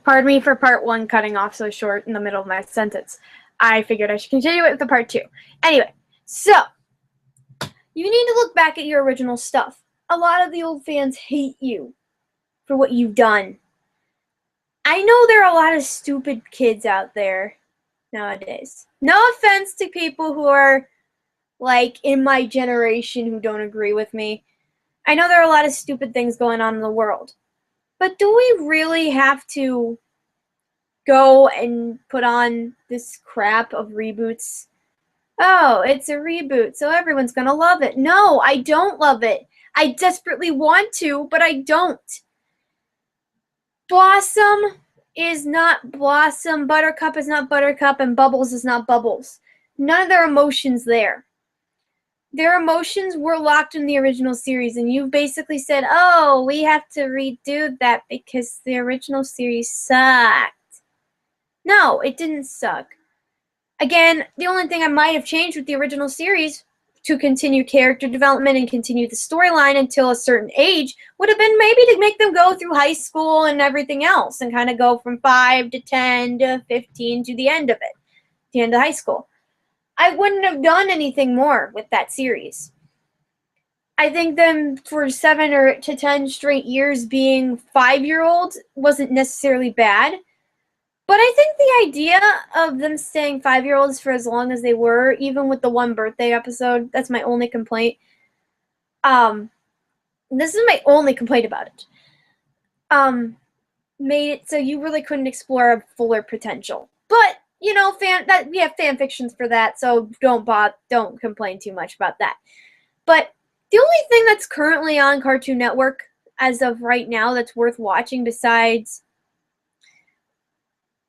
Pardon me for part 1 cutting off so short in the middle of my sentence. I figured I should continue it with the part 2. Anyway, so you need to look back at your original stuff. A lot of the old fans hate you for what you've done. I know there are a lot of stupid kids out there nowadays. No offense to people who are, like, in my generation who don't agree with me. I know there are a lot of stupid things going on in the world. But do we really have to go and put on this crap of reboots? Oh, it's a reboot, so everyone's gonna love it. No, I don't love it. I desperately want to, but I don't. Blossom is not Blossom, Buttercup is not Buttercup, and Bubbles is not Bubbles. None of their emotions there. Their emotions were locked in the original series, and you've basically said, oh, we have to redo that because the original series sucked. No, it didn't suck. Again, the only thing I might have changed with the original series to continue character development and continue the storyline until a certain age would have been maybe to make them go through high school and everything else and kind of go from 5 to 10 to 15 to the end of it, the end of high school. I wouldn't have done anything more with that series. I think them for 7 or to 10 straight years being 5-year-olds wasn't necessarily bad. But I think the idea of them staying 5-year-olds for as long as they were, even with the one birthday episode, that's my only complaint. This is my only complaint about it. Made it so you really couldn't explore a fuller potential. But you know, we have fan fictions for that, so don't complain too much about that. But the only thing that's currently on Cartoon Network as of right now that's worth watching besides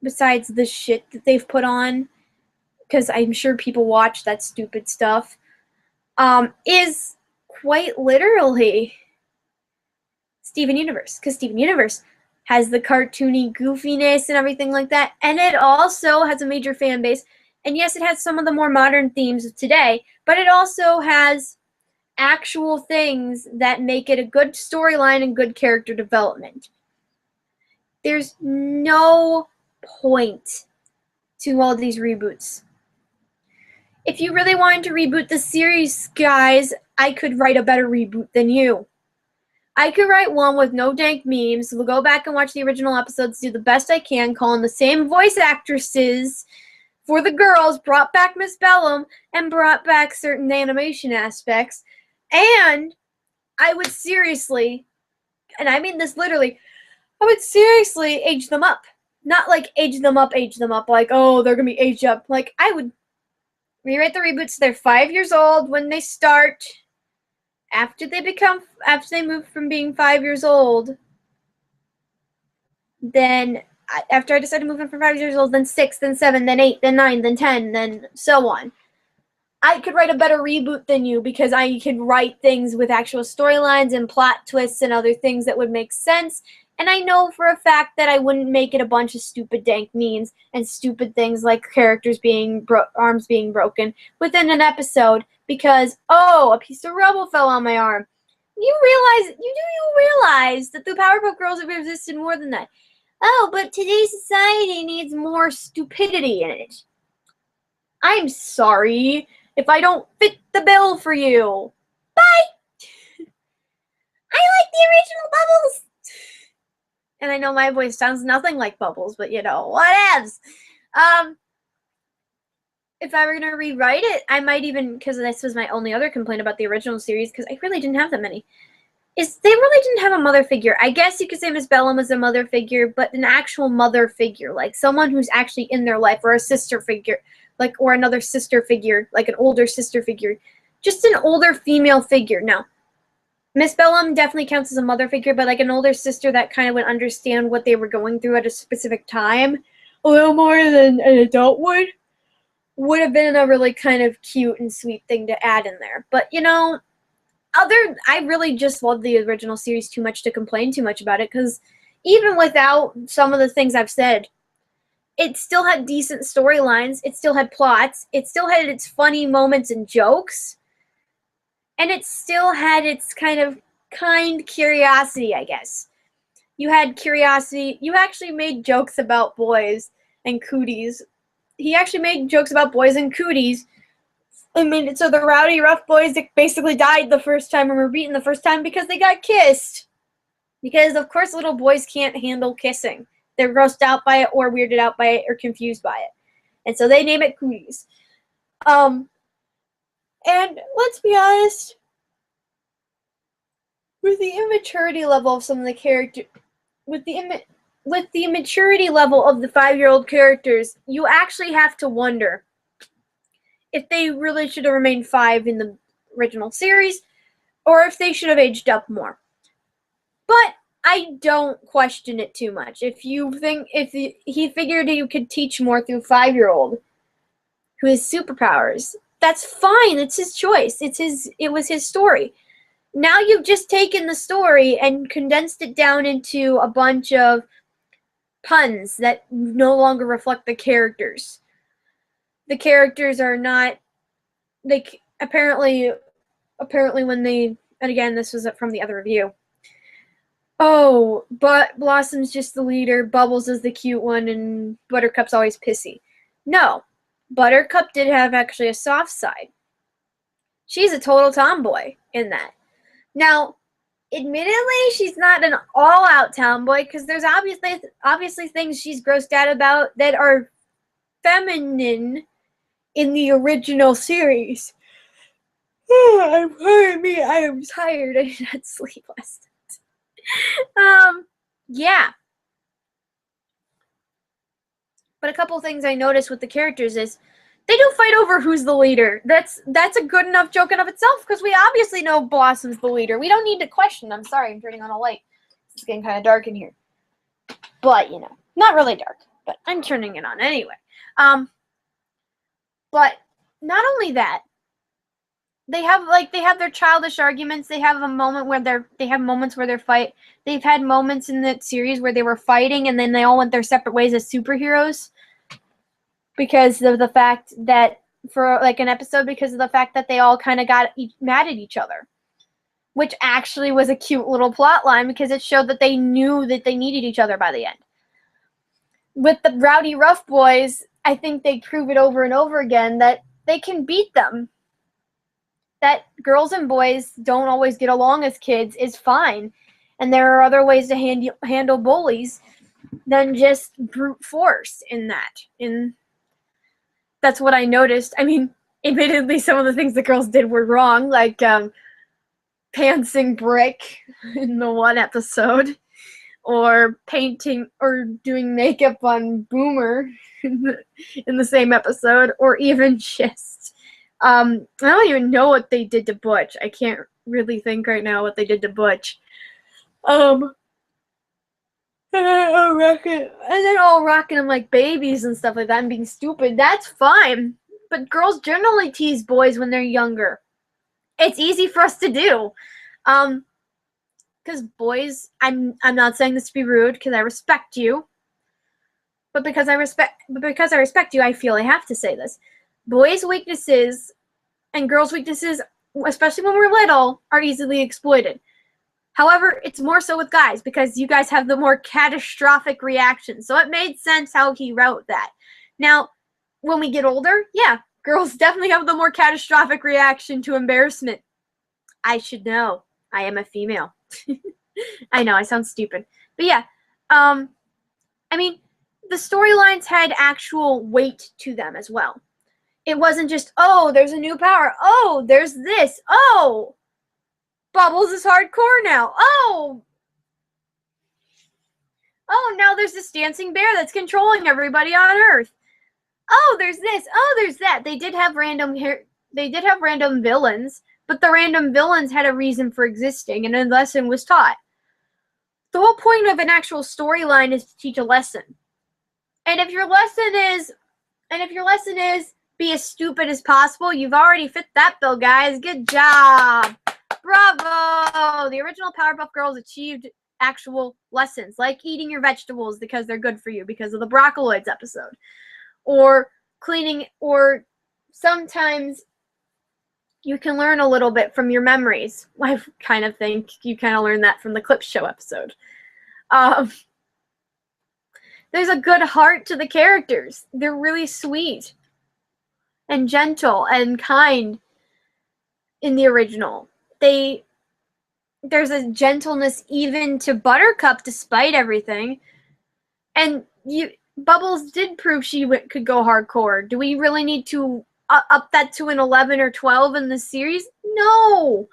the shit that they've put on, because I'm sure people watch that stupid stuff, is quite literally Steven Universe. Because Steven Universe has the cartoony goofiness and everything like that, and it also has a major fan base. And yes, it has some of the more modern themes of today, but it also has actual things that make it a good storyline and good character development. There's no point to all these reboots. If you really wanted to reboot the series, guys, I could write a better reboot than you. I could write one with no dank memes. We'll go back and watch the original episodes, do the best I can, call in the same voice actresses for the girls, brought back Miss Bellum, and brought back certain animation aspects. And I would seriously, and I mean this literally, I would seriously age them up. Not like age them up, like, oh, they're going to be aged up. Like, I would rewrite the reboots so they're 5 years old when they start. After they move from being 5 years old, then after I decide to move them from 5 years old, then 6, then 7, then 8, then 9, then 10, then so on. I could write a better reboot than you because I could write things with actual storylines and plot twists and other things that would make sense. And I know for a fact that I wouldn't make it a bunch of stupid dank memes and stupid things like characters being arms being broken within an episode because, oh, a piece of rubble fell on my arm. You realize that the Powerpuff Girls have existed more than that. Oh, but today's society needs more stupidity in it. I'm sorry if I don't fit the bill for you. Bye! I like the original Bubbles! And I know my voice sounds nothing like Bubbles, but you know, whatevs. If I were going to rewrite it, I might even, because this was my only other complaint about the original series, because I really didn't have that many, is they really didn't have a mother figure. I guess you could say Miss Bellum was a mother figure, but an actual mother figure, like someone who's actually in their life, or a sister figure, like, or another sister figure, like an older sister figure. Just an older female figure. Now, Miss Bellum definitely counts as a mother figure, but like an older sister that kind of would understand what they were going through at a specific time a little more than an adult would have been a really kind of cute and sweet thing to add in there. But, you know, I really just love the original series too much to complain too much about it, because even without some of the things I've said, it still had decent storylines, it still had plots, it still had its funny moments and jokes, and it still had its kind curiosity, I guess. You had Curiosity. You actually made jokes about boys and cooties. He actually made jokes about boys and cooties. I mean, so the rowdy rough boys basically died the first time and were beaten the first time because they got kissed. Because, of course, little boys can't handle kissing. They're grossed out by it or weirded out by it or confused by it. And so they name it cooties. And let's be honest, with the immaturity level of some of the characters, with the immaturity level of the 5-year-old characters, you actually have to wonder if they really should have remained 5 in the original series, or if they should have aged up more. But I don't question it too much. If he figured you could teach more through 5-year-old who has superpowers, that's fine. It's his choice. It was his story. Now you've just taken the story and condensed it down into a bunch of puns that no longer reflect the characters. The characters are not, like, apparently when they, and again, this was from the other review. Oh, but Blossom's just the leader, Bubbles is the cute one, and Buttercup's always pissy. No, Buttercup did have actually a soft side. She's a total tomboy in that. Now, admittedly, she's not an all-out tomboy because there's obviously things she's grossed out about that are feminine in the original series. Pardon me, I am tired. I did not sleep last night. Yeah. But a couple things I noticed with the characters is they do fight over who's the leader. That's a good enough joke in of itself because we obviously know Blossom's the leader. We don't need to question. I'm sorry, I'm turning on a light. It's getting kind of dark in here. But, you know, not really dark, but I'm turning it on anyway. But not only that, they have their childish arguments. They have a moment where they have moments where they fight. They've had moments in the series where they were fighting and then they all went their separate ways as superheroes because of the fact that for like an episode because of the fact that they all kind of got mad at each other, which actually was a cute little plot line because it showed that they knew that they needed each other by the end. With the rowdy rough boys, I think they prove it over and over again that they can beat them. That girls and boys don't always get along as kids is fine. And there are other ways to handle bullies than just brute force in that. And that's what I noticed. I mean, admittedly, some of the things the girls did were wrong, like pantsing Brick in the one episode, or painting or doing makeup on Boomer in the same episode, or even just I don't even know what they did to Butch. I can't really think right now what they did to Butch. And then all rocking them like babies and stuff like that and being stupid. That's fine. But girls generally tease boys when they're younger. It's easy for us to do. Because boys, I'm not saying this to be rude because I respect you. But because I respect you, I feel I have to say this. Boys' weaknesses and girls' weaknesses, especially when we're little, are easily exploited. However, it's more so with guys because you guys have the more catastrophic reactions. So it made sense how he wrote that. Now, when we get older, yeah, girls definitely have the more catastrophic reaction to embarrassment. I should know. I am a female. I know, I sound stupid. But yeah, I mean, the storylines had actual weight to them as well. It wasn't just, oh, there's a new power. Oh, there's this. Oh, Bubbles is hardcore now. Oh, now there's this dancing bear that's controlling everybody on Earth. Oh, there's this. Oh, there's that. They did have random villains, but the random villains had a reason for existing, and a lesson was taught. The whole point of an actual storyline is to teach a lesson. And if your lesson is be as stupid as possible, you've already fit that bill, guys. Good job. Bravo. The original Powerpuff Girls achieved actual lessons, like eating your vegetables because they're good for you because of the Broccoloids episode. Or cleaning, or sometimes you can learn a little bit from your memories. I kind of think you kind of learn that from the Clip Show episode. There's a good heart to the characters. They're really sweet and gentle and kind in the original. There's a gentleness even to Buttercup despite everything. And Bubbles did prove she could go hardcore. Do we really need to up that to an 11 or 12 in the series? No!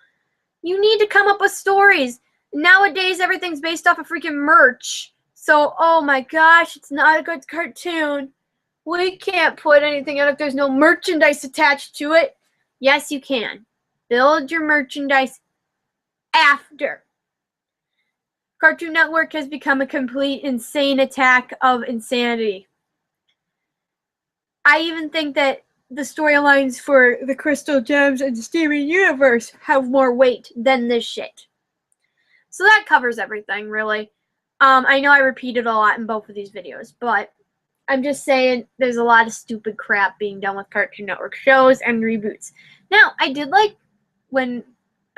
You need to come up with stories. Nowadays, everything's based off of freaking merch. So, oh my gosh, it's not a good cartoon. We can't put anything out if there's no merchandise attached to it. Yes, you can. Build your merchandise after. Cartoon Network has become a complete insane attack of insanity. I even think that the storylines for the Crystal Gems and Steven Universe have more weight than this shit. So that covers everything, really. I know I repeated a lot in both of these videos, but I'm just saying there's a lot of stupid crap being done with Cartoon Network shows and reboots. Now, I did like when,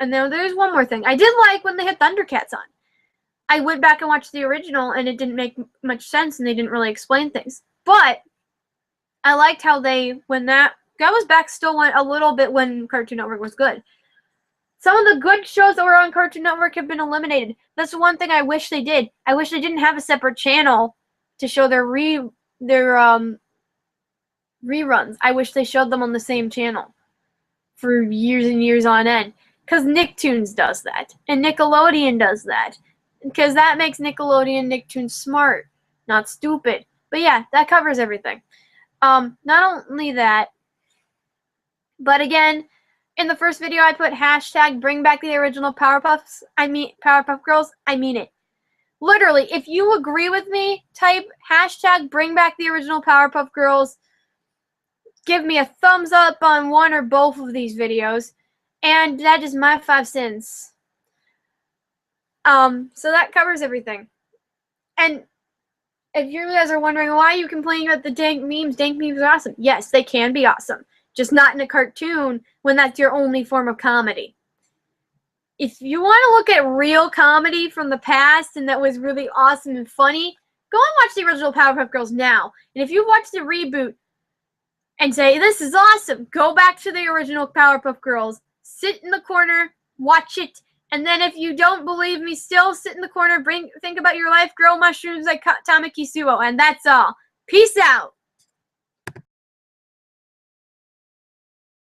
and now there's one more thing. I did like when they had Thundercats on. I went back and watched the original, and it didn't make much sense, and they didn't really explain things. But I liked how when that was back still went a little bit when Cartoon Network was good. Some of the good shows that were on Cartoon Network have been eliminated. That's the one thing I wish they did. I wish they didn't have a separate channel to show their reruns. I wish they showed them on the same channel for years and years on end. Because Nicktoons does that. And Nickelodeon does that. Because that makes Nickelodeon and Nicktoons smart, not stupid. But yeah, that covers everything. Not only that, but again, in the first video I put hashtag bring back the original Powerpuff Girls. I mean it. Literally, if you agree with me, type hashtag bring back the original Powerpuff Girls. Give me a thumbs up on one or both of these videos. And that is my 5 cents. So that covers everything. And if you guys are wondering why you complaining about the dank memes are awesome. Yes, they can be awesome. Just not in a cartoon when that's your only form of comedy. If you want to look at real comedy from the past and that was really awesome and funny, go and watch the original Powerpuff Girls now. And if you watch the reboot and say, this is awesome, go back to the original Powerpuff Girls, sit in the corner, watch it, and then if you don't believe me still, sit in the corner, think about your life, grow mushrooms like Tamaki Suo, and that's all. Peace out.